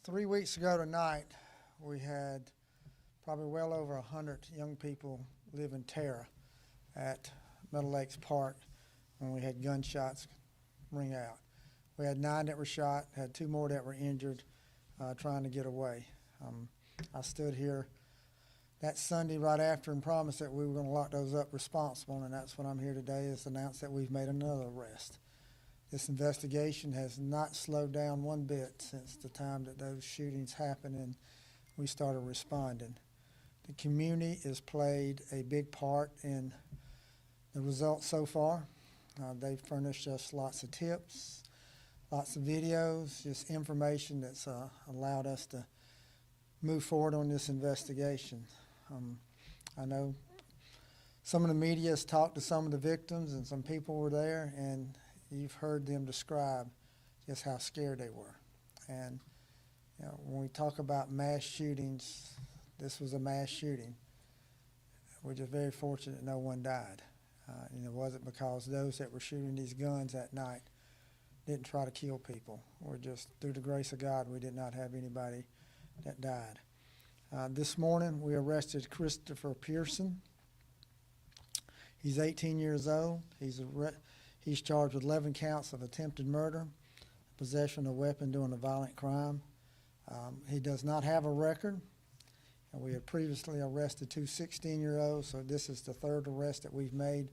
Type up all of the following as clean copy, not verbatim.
3 weeks ago tonight, we had probably well over 100 young people live in terror at Meadowlake Park when we had gunshots ring out. We had 9 that were shot, had 2 more that were injured trying to get away. I stood here that Sunday right after and promised that we were going to lock those up responsible, and that's what I'm here today is to announce that we've made another arrest. This investigation has not slowed down one bit since the time that those shootings happened and we started responding. The community has played a big part in the results so far. They've furnished us lots of tips, lots of videos, just information that's allowed us to move forward on this investigation. I know some of the media has talked to some of the victims and some people were there, and you've heard them describe just how scared they were. And when we talk about mass shootings, this was a mass shooting. We're just very fortunate no one died. And it wasn't because those that were shooting these guns that night didn't try to kill people. We're just, through the grace of God, we did not have anybody that died. This morning, we arrested Christopher Pearson. He's 18 years old. He's charged with 11 counts of attempted murder, possession of a weapon during a violent crime. He does not have a record. And we had previously arrested 2 16-year-olds, so this is the 3rd arrest that we've made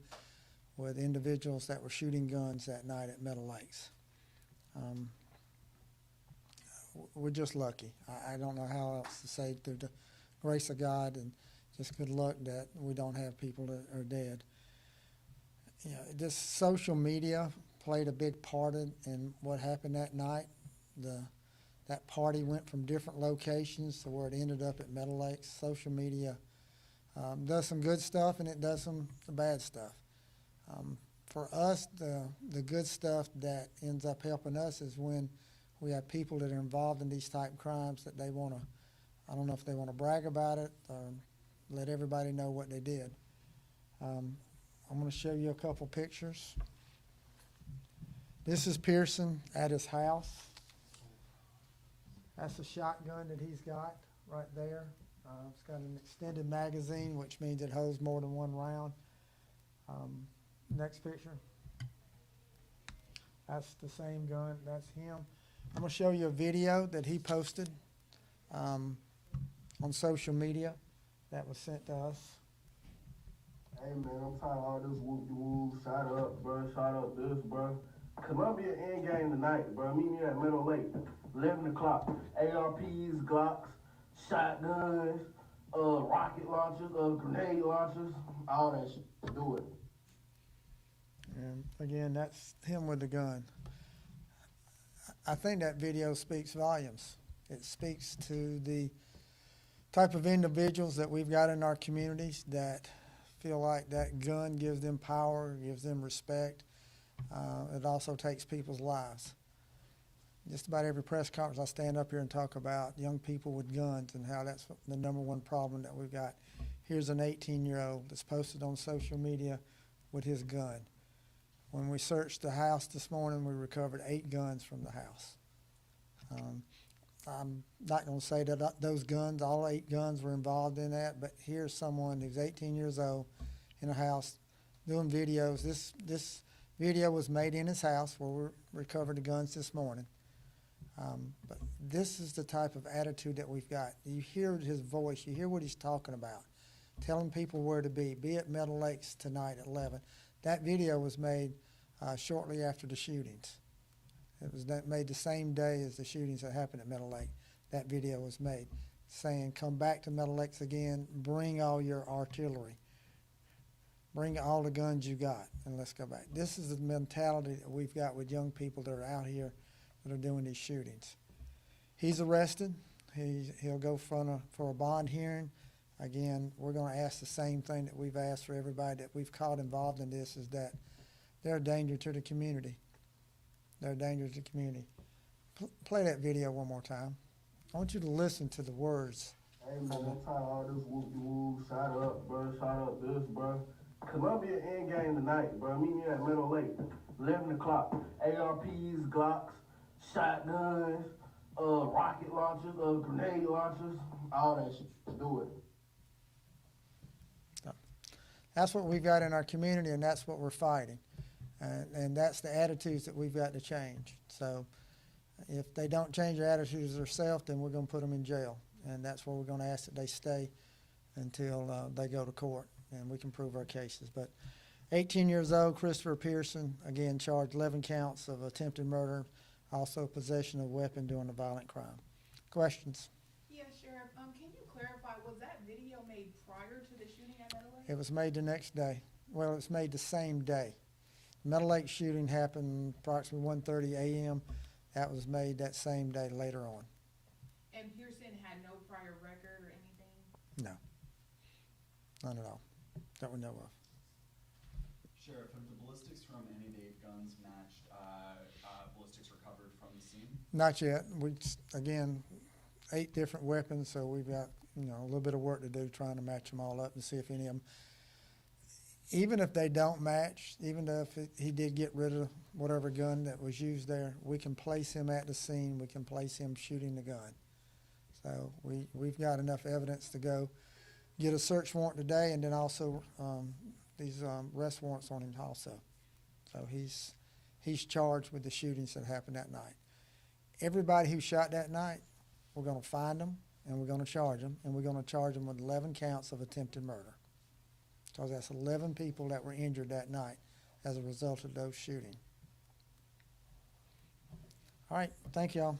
with individuals that were shooting guns that night at Meadow Lakes. We're just lucky. I don't know how else to say, through the grace of God and just good luck that we don't have people that are dead. This social media played a big part in what happened that night. That party went from different locations to where it ended up at Meadow Lakes. Social media does some good stuff and it does some bad stuff. For us, the good stuff that ends up helping us is when we have people that are involved in these type of crimes that they want to, I don't know if they want to brag about it or let everybody know what they did. I'm going to show you a couple pictures. This is Pearson at his house. That's a shotgun that he's got right there. It's got an extended magazine, which means it holds more than 1 round. Next picture. That's the same gun. That's him. I'm going to show you a video that he posted on social media that was sent to us. Hey man, I'm tired of all this whoop-de-whoop, shot up, bro, shot up this, bro. Columbia end game tonight, bro. Meet me at Meadow Lake, 11 o'clock. ARPs, Glocks, shotguns, rocket launchers, grenade launchers, all that shit. Do it. And again, that's him with the gun. I think that video speaks volumes. It speaks to the type of individuals that we've got in our communities that feel like that gun gives them power, gives them respect. It also takes people's lives. Just about every press conference I stand up here and talk about young people with guns and how that's the #1 problem that we've got. Here's an 18-year-old that's posted on social media with his gun. When we searched the house this morning, we recovered 8 guns from the house. I'm not going to say that those guns, all 8 guns were involved in that, but here's someone who's 18 years old in a house doing videos. This video was made in his house where we recovered the guns this morning. But this is the type of attitude that we've got. You hear his voice, you hear what he's talking about, telling people where to be at Meadow Lakes tonight at 11. That video was made shortly after the shootings. It was made the same day as the shootings that happened at Meadow Lake. That video was made saying, come back to Meadow Lakes again, bring all your artillery. Bring all the guns you got, and let's go back. This is the mentality that we've got with young people that are out here that are doing these shootings. He's arrested. He'll go for a bond hearing. Again, we're going to ask the same thing that we've asked for everybody that we've caught involved in this, is that they're a danger to the community. They're a danger to the community. Play that video one more time. I want you to listen to the words. Hey man, I'm tired of all this whoop-de-whoop, shot up, bro, shot up this, bro. Columbia end game tonight, bro. Meet me at Meadow Lake, 11 o'clock. ARPs, Glocks, shotguns, rocket launchers, grenade launchers, all that shit. Do it. That's what we've got in our community, and that's what we're fighting. And that's the attitudes that we've got to change. So if they don't change their attitudes themselves, then we're going to put them in jail. And that's where we're going to ask that they stay until they go to court and we can prove our cases. But 18 years old, Christopher Pearson, again, charged 11 counts of attempted murder, also possession of a weapon during a violent crime. Questions? Yeah, Sheriff. Can you clarify, was that video made prior to the shooting at Meadowlake? It was made the next day. Well, it's made the same day. Meadowlake shooting happened approximately 1:30 a.m. That was made that same day later on. And Pearson had no prior record or anything? No, none at all that we know of. Sheriff, have the ballistics from any of the 8 guns matched ballistics recovered from the scene? Not yet. Again, 8 different weapons, so we've got a little bit of work to do trying to match them all up and see if any of them, even if they don't match, even if he did get rid of whatever gun that was used there, we can place him at the scene. We can place him shooting the gun. So we've got enough evidence to go get a search warrant today, and then also these arrest warrants on him also. So he's charged with the shootings that happened that night. Everybody who shot that night, we're going to find them, and we're going to charge them, and we're going to charge them with 11 counts of attempted murder. Because that's 11 people that were injured that night as a result of those shootings. All right, thank y'all.